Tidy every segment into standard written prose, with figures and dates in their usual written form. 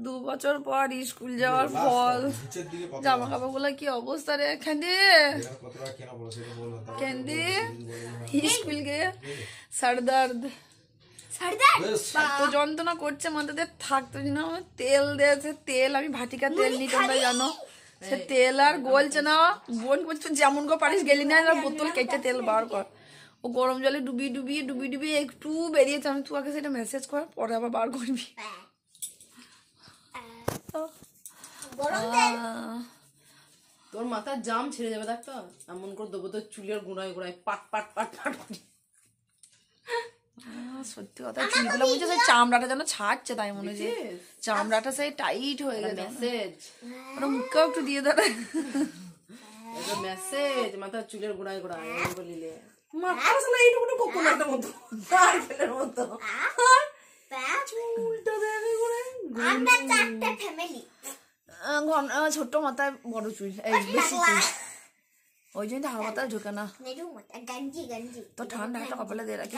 2 বছর পর স্কুল যাওয়ার ফল। জামা কাপড় গুলো কি অবস্থা রে খেন্দি, খেন্দি স্কুল গিয়ে সরদর্দ তো যন্ত্রণা করছে মাথাতে থাকতো না। তেল দিয়েছে, তেল আমি ভাটিকা তেল নিই তোমরা জানো, সে তেল আর গলছে না। বোন বলছে যেমন গো পারিস গেলি না, বোতল কেটে তেল বার কর। ও গরম জলে ডুবিয়ে ডুবিয়ে ডুবিয়ে ডুবিয়ে একটু বেরিয়েছে। আমি তুই আগে সেটা মেসেজ কর, পরে আবার বার করবি। তোর মাথার জাম ছেড়ে যাবে দেখ তো, এমন করে দেবো তোর চুলের গোড়ায় গোড়ায় পাট পাট পাট পাট। সত্যি কথা, চুলগুলো বুঝছে সেই চামড়াটা যেন ছাড়ছে, তাই মনে হচ্ছে চামড়াটা সেই টাইট হয়ে গেছে। মেসেজ ওটা মুখেও একটু দিয়ে দেবে, মেসেজ মাথার চুলের গোড়ায় গোড়ায় বলিলে মাথার আসলে এইটুকু কোকোনাটের মতো নারকেলের মতো চুলটা দেখে করে। আমরা 4টা ফ্যামিলি, ছোট্ট মাথায় বড় চুল, এই বেশি চুল, ওই জন্য হাওয়া বাতাস ঢোকে না। তো ঠান্ডা একটা কপালে দিয়ে রাখি,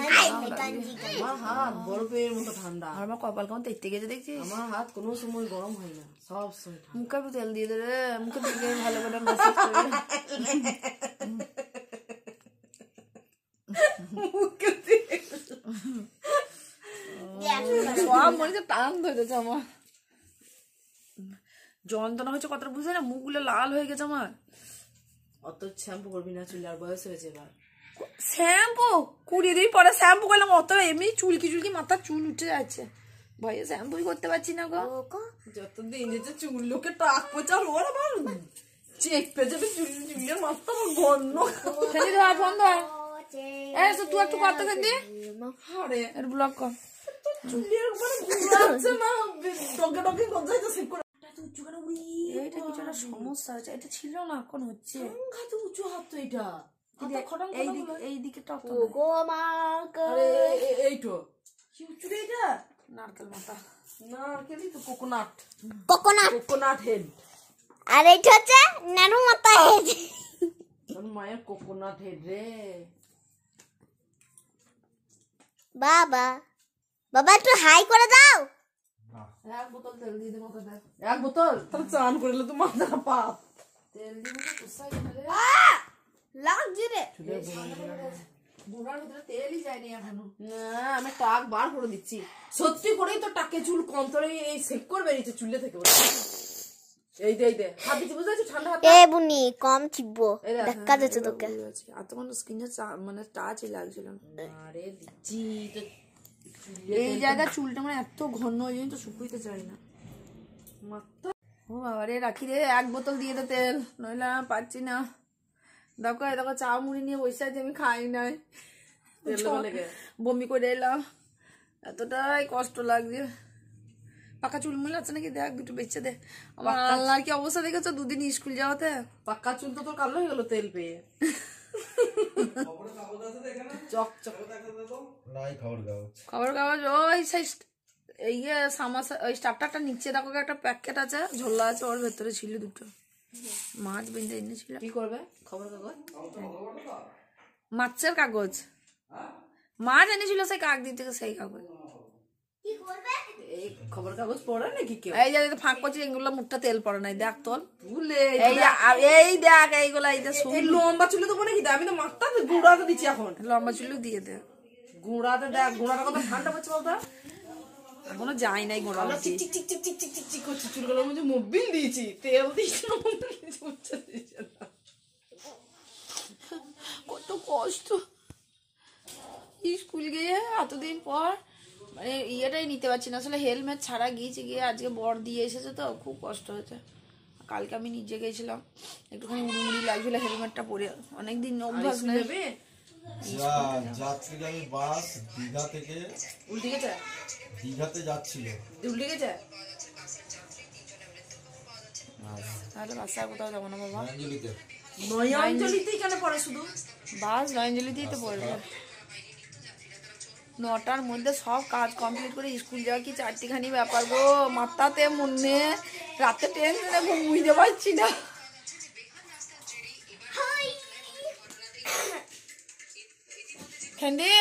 আমার হাত বরফের মতো ঠান্ডা। আর আমার কপাল কেমন তেতে গেছে দেখছিস? আমার হাত কোনো সময় গরম হয় না, সব সময় মুখে একটু তেল দিয়ে দে রে, মুখে দিকে ভালো করে মেসেজ করে। সব মনে টান ধরেছে আমার, যন্ত্রণা হচ্ছে কতটা বুঝে না, মুখগুলো লাল হয়ে গেছে আমার। অত শ্যাম্পু করবি না, চুল আর বয়স হয়েছে এবার। শ্যাম্পু 20 দিন পরে শ্যাম্পু করলাম, অত এমনি চুলকি চুলকি মাথার চুল উঠে যাচ্ছে, ভয়ে শ্যাম্পুই করতে পারছি না গো। যতদিন যে চুল লোকে টাক পোচার ওর আবার চেপে যাবে চুলের মাথা গন্ধ। খেলি ধর ফোন ধর, এই তো তুই একটু কত খেলি আরে এর ব্লক কর। চুলের উপরে ঘুরাচ্ছে না, ডগে ডগে গজাইতে সেভ করে। এইটা কিছু একটা সমস্যা হচ্ছে, এটা ছিল না এখন হচ্ছে। খাতে উঁচু হাত তো এটা, এই দিকে টপ এইটো কি উঁচু রে এটা? নারকেল মাথা, নারকেলই তো, কোকোনাট কোকোনাট কোকোনাট হেড। আর এইটা হচ্ছে নানু মাথা হেড। তোর মায়ের কোকোনাট হেড রে। বাবা বাবা একটু হাই করে দাও। 1 বোতল তেল দিয়ে দে মাথা দেখ, 1 বোতল তাহলে চান করলে তো মাথা পাপ। তেল দিয়ে মুখে কুসাই না রে, লাগছে রে, বুড়ার ভিতরে তেলই যায়নি এখনো। না আমি টাক বার করে দিচ্ছি, সত্যি করেই তো টাকে চুল কম, তোর এই সেক করে বেরিয়েছে চুলে থেকে। এই দে হাত দিচ্ছি, বুঝতে পারছিস ঠান্ডা হাত। এ বুনি কম চিপবো, দেখা যাচ্ছে তোকে। আর তো মানে স্কিনে মানে টাচই লাগছিল না। আরে দিচ্ছি তো, এই জায়গা চুলটা মানে এত ঘন, ওই জন্য তো শুকুইতে চাই না মাথা। ও বাবা রে, রাখি রে 1 বোতল দিয়ে দে তেল, নইলে পাচ্ছি না। দেখো দেখো চা মুড়ি নিয়ে বসে আছি, আমি খাই নাই, বমি করে এলাম, এতটাই কষ্ট লাগছে। পাকা চুল মুল আছে নাকি দেখ, দুটো বেঁচে দে। আমার আল্লাহর কি অবস্থা দেখেছো 2 দিন স্কুল যাওয়াতে। পাকা চুল তো তোর কালো হয়ে গেল তেল পেয়ে। চক চক খবর কাগজ ওই ইয়ে ওই স্টার্টারটা নিচে দেখো একটা প্যাকেট আছে, ঝোলা আছে, ওর ভেতরে ছিল 2টো মাছ বেঁধে এনেছিল। কি করবে খবর কাগজ? মাছের কাগজ, মাছ এনেছিল সেই কাকদি থেকে, সেই কাগজ। এই খবর কাগজ পড়ে নাকি কেউ? এই যে ফাঁক করছি, এগুলো মুখটা তেল পড়ে নাই, দেখ তোর ভুলে। এই দেখ এইগুলা, এই যে লম্বা চুলে তো নাকি, আমি তো মাথা গুঁড়াতে দিচ্ছি এখন। লম্বা চুলও দিয়ে দে, গুঁড়াতে দেখ, গুঁড়াটা কত ঠান্ডা পড়ছে বলতো, এখনো যাই নাই গোড়া। চিক চিক চিক চিক চিক চিক চিক চিক করছে চুলগুলোর মধ্যে, মোবিল দিয়েছি, তেল দিয়েছি না, কত কষ্ট স্কুল গিয়ে এতদিন পর, মানে ইয়েটাই নিতে পারছি না আসলে, হেলমেট ছাড়া গিয়েছি, গিয়ে আজকে বর দিয়ে এসেছে তো খুব কষ্ট হয়েছে। কালকে আমি নিজে গেছিলাম, একটুখানি উড়ুমুড়ি লাগছিল হেলমেটটা পরে, অনেকদিন অভ্যাস নেবে। যাত্রীগামী বাস দীঘা থেকে উল্টে গেছে, দীঘাতে যাচ্ছিল, উল্টে গেছে। তাহলে বাসায় কোথাও যাবো না বাবা, নয়াঞ্জলিতেই কেন পড়ে শুধু বাস নয়াঞ্জলিতেই তো পড়বে। 9টার মধ্যে সব কাজ কমপ্লিট করে স্কুল যাওয়া কি 4টিখানি ব্যাপার গো, মাথাতে মনে রাতে টেনশনে ঘুমিয়ে পারছি না। খেন্ডি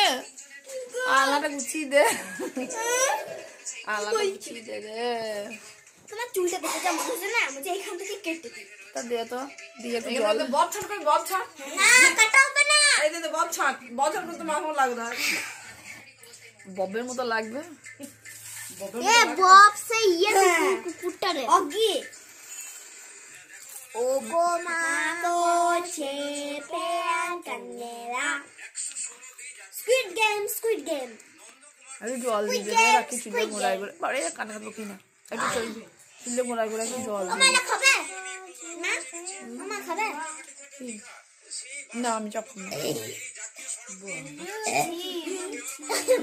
আলাটা গুছিয়ে দে, আলাদা ছিঁড়ে রে। তোমার চুলটা দেখে যা মনে হচ্ছে না মুঝে এখান থেকে কেটে দিই। তা দে তো, দিয়ে একটু এখানে জল। তো বল ছাড় করে বল ছাড়। না কাটা হবে না। এই দে বল ছাড় করতে মাখো লাগবে না। ববের মতো লাগবে। এ বব সে ये কুকুরটা রে অগি ও গো মা গো চেপে কান্নেরা স্কুইড গেম একটু জল দিয়ে রাখি চুলে মোড়াই করে। বাড়ি কানে লুকি না, একটু চুলে মোড়াই করে একটু জল দিয়ে। মামা খাবে না মামা খাবে না আমি চাপ না।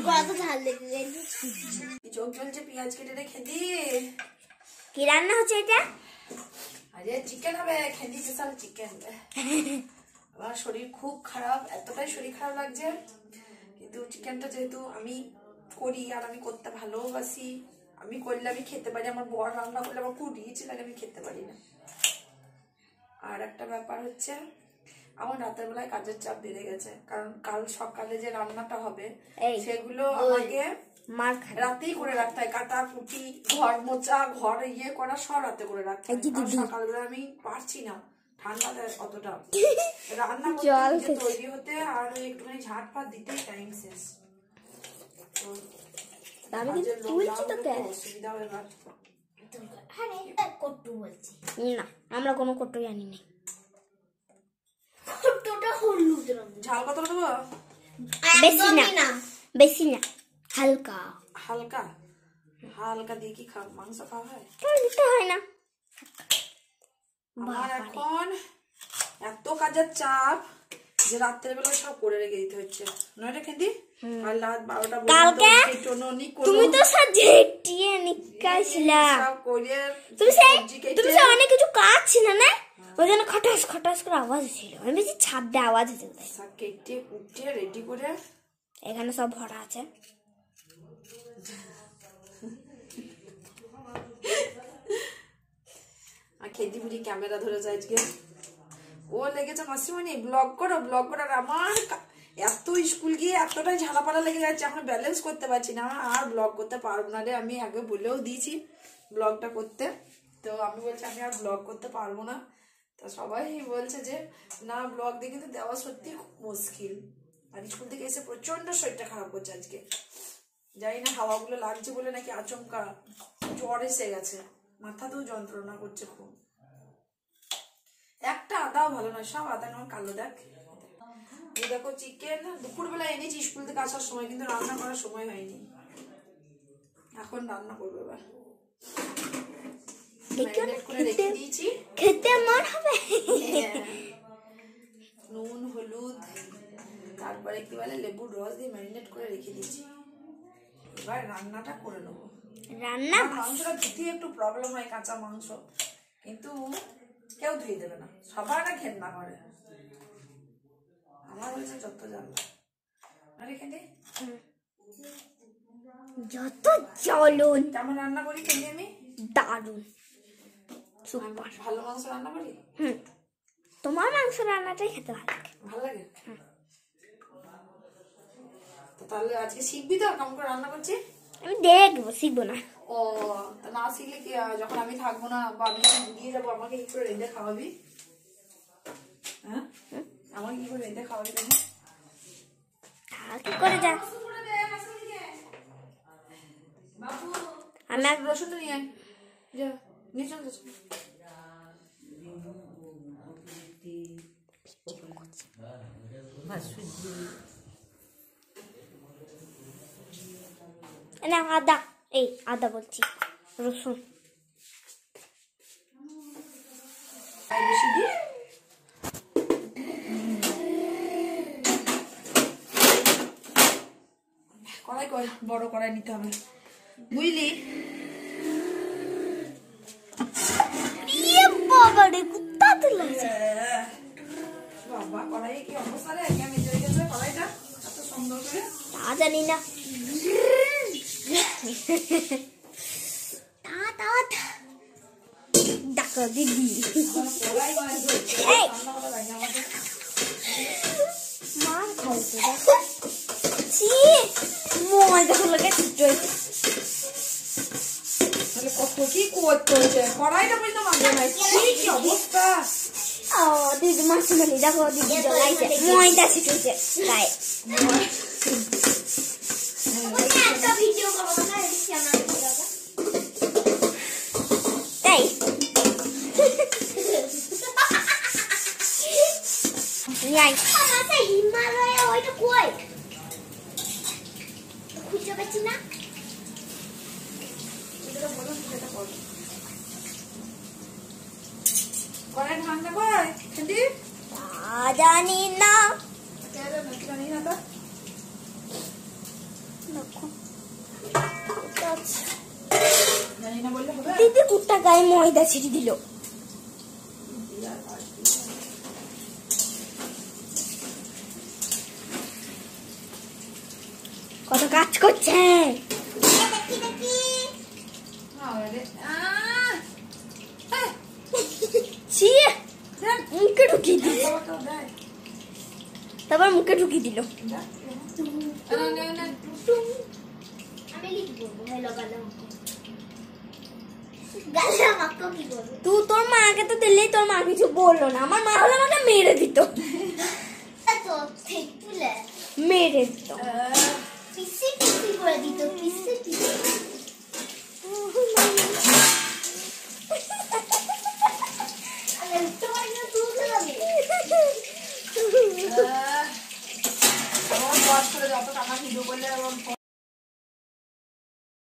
কত ঝাল লেগে চোখ জ্বলছে, পেঁয়াজ কেটে রেখে দি। কি রান্না হচ্ছে এটা? আরে চিকেন হবে, খেদি স্পেশাল চিকেন। আমার শরীর খুব খারাপ, এতটাই শরীর খারাপ লাগছে, কিন্তু চিকেনটা যেহেতু আমি করি আর আমি করতে ভালোবাসি, আমি করলে আমি খেতে পারি। আমার বর রান্না করলে আমার খুব রিচ লাগে, আমি খেতে পারি না। আর একটা ব্যাপার হচ্ছে আমার রাতের বেলায় কাজের চাপ বেড়ে গেছে, কারণ কাল সকালে যে রান্নাটা হবে সেগুলো আমাকে মার রাতেই করে রাখতে হয়। কাটা কুটি, ঘর মোচা, ঘর ইয়ে করা সব রাতে করে রাখতে হয়। আর সকালবেলা আমি পারছি না, ঠান্ডাতে অতটা রান্না করতে, তৈরি হতে আর একটুখানি ঝাঁট ফাট দিতে টাইম শেষ। তো আমি কিন্তু তুলছি তোকে। অসুবিধা হয় এবার। আরে কট্টু বলছি না, আমরা কোনো কট্টু জানি না। কট্টুটা হলুদ রঙ। ঝাল কত দেবো? বেশি না হালকা হালকা হালকা দিয়ে কি মাংস খাওয়া হয়? দিতে হয় না। আমার এখন এত কাজের চাপ যে রাত্রের বেলা সব করে রেখে দিতে হচ্ছে, নয় রে খেদি? আর রাত 12টা তুমি তো সব ঝেটিয়ে নিকাইছিলা, তুমি সে অনেক কিছু কাজ ছিল না, ওই জন্য খটাস খটাস করে আওয়াজ ছিল। আমি বেশি ছাদ দিয়ে আওয়াজ হতে সব কেটে কুটে রেডি করে এখানে সব ভরা আছে। আর খেদি বুড়ি ক্যামেরা ধরেছে আজকে, ও লেগেছে মাসিমণি ব্লগ করো ব্লগ করো। আর আমার এত স্কুল গিয়ে এতটাই ঝালাপালা লেগে যাচ্ছে, এখন ব্যালেন্স করতে পারছি না, আর ব্লগ করতে পারবো না রে। আমি আগে বলেও দিয়েছি ব্লগটা করতে, তো আমি বলছি আমি আর ব্লগ করতে পারবো না। তো সবাই বলছে যে না ব্লগ দিয়ে কিন্তু দেওয়া সত্যি খুব মুশকিল। আর স্কুল থেকে এসে প্রচন্ড শরীরটা খারাপ করছে আজকে, জানি না হাওয়াগুলো লাগছে বলে নাকি আচমকা জ্বর এসে গেছে, মাথাতেও যন্ত্রণা করছে খুব। একটা আদাও ভালো নয়, সব আদা নয় কালো। দেখ এই দেখো চিকেন দুপুরবেলা এনেছি স্কুল থেকে আসার সময়, কিন্তু রান্না করার সময় হয়নি, এখন রান্না করবো। এবার ম্যারিনেট করে রেখে দিয়েছি, খেতে মন হবে। নুন হলুদ তারপরে কি বলে লেবুর রস দিয়ে ম্যারিনেট করে রেখে দিয়েছি। এবার রান্নাটা করে নেবো। রান্না মাংসটা ধুতে একটু প্রবলেম হয়, কাঁচা মাংস, কিন্তু কেউ ধুয়ে দেবে না, সবার না ঘেন্না করে। আমার বলছে যত জানলা রেখে দে, যত চলুন। কেমন রান্না করি খেলি আমি? দারুন, ভালো মাংস রান্না করি। তোমার মাংস রান্নাটাই খেতে ভালো লাগে। ভালো লাগে? তো তাহলে আজকে শিখবি তো কেমন করে রান্না করছি? আমি দেখবো, শিখবো না। ও না শিখলে কি, যখন আমি থাকবো না বা আমি দিয়ে যাবো আমাকে কি করে রেঁধে খাওয়াবি? হ্যাঁ আমাকে কি করে রেঁধে খাওয়াবি? তুমি কি করে যা আমি রসুনটা নিয়ে আয়, যা নিয়ে চল। না আদা, এই আদা বলছি, রসুন বেশি দিয়ে কড়াই বড় কড়াই নিতে হবে, বুঝলি? বাবা রে কুত্তা তুলেছে বাবা, কড়াই কি অবস্থা রে, কেমন হয়ে গেছে কড়াইটা এত সুন্দর করে, তা জানি না। ডাকো দিদি, কড়াই মাছ ধরছে, এই রান্না করা লাগে আমাদের। মার খাইছে দেখো, ছি মই দেখো লাগে চিত্র করতে হচ্ছে, কড়াইটা পর্যন্ত মাঝে নাই, কি অবস্থা। ও দিদি মাসিমণি দেখো দিদি জ্বলাইছে ময়দা ছিটেছে গায়ে। একটা ভিডিও করবো না তাই হিমালয় ওইটা কই খুঁজে পাচ্ছি না। কড়াই ঠান্ডা কর খেলি, জানি না জানি না তো। জানি না বললে হবে। দিদি কুট্টা গায়ে ময়দা ছিটি দিল। কত কাজ করছে মুখে ঢুকিয়ে দিল, তারপর মুখে ঢুকিয়ে দিল। তুই তোর মাকে তো দিলেই তোর মা কিছু বললো না, আমার মা হলে আমাকে মেরে দিত, মেরে দিত।